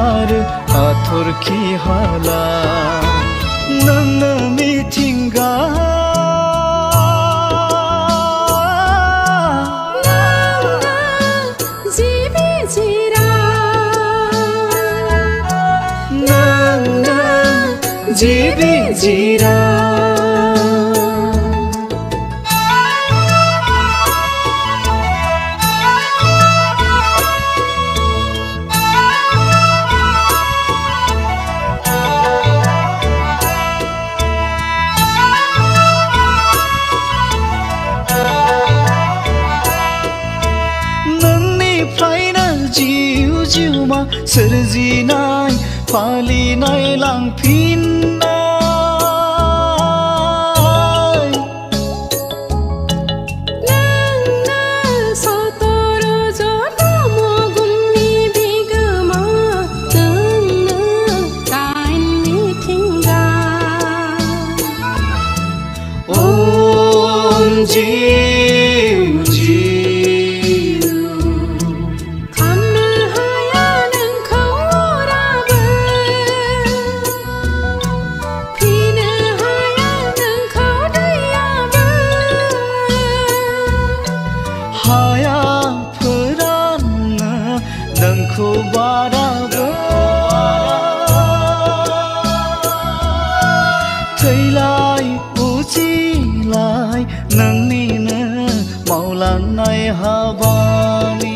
आरो हाथरखि हाला नोंनो मिथिंगा जिबि जिरा जिउमा सोरजिनाय फालिनाय लांफिननाय नोंनो सतर जन्म गुमनि बिगोमा नोंनो गाइन मिथिंगा हाया फोराननो नोंखौ बाराबो थैलाय उजिलाय नोंनिनो मावलांनाय हाबानि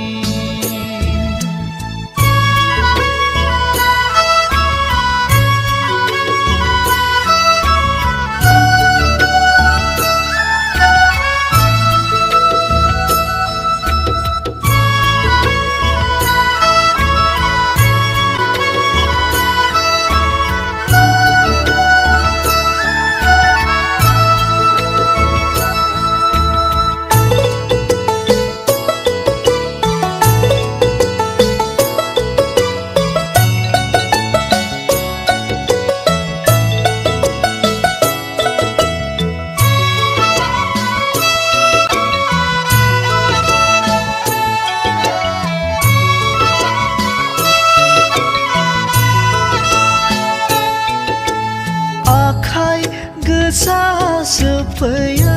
सोफैयो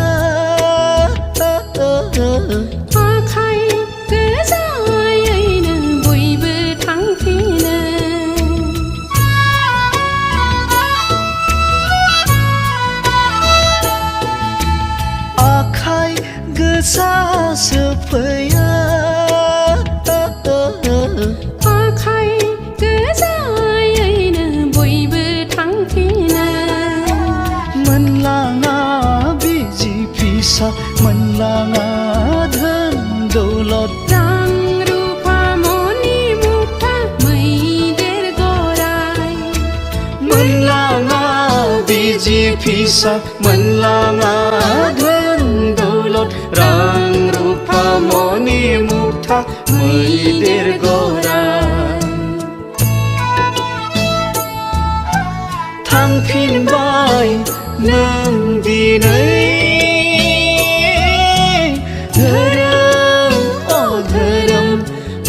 आखाइ गोजायैनो बयबो थांफिनो आखाइ गोजा सोफैयो आखाइ गोजायैनो बयबो थांफिनो मोनलाङा बिजि फिसा मोनलाङा धोन दौलत रां रुफा मनि मुक्ता मैदेर गराय मोनलाङा बिजि फिसा मोनलाङा धोन दौलत रां रुफा मनि मुक्ता मैदेर गराय थांफिनबाय नों दिनै धोरोम अधोरोम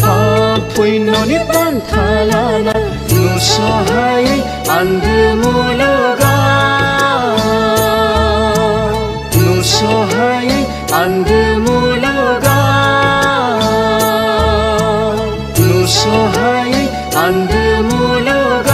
पाप पुण्यनि बान्था लाना नुसहायै आन्दो मुलुगा नुसहायै आन्दो मुलुगा नुसहायै आन्दो मुलुगा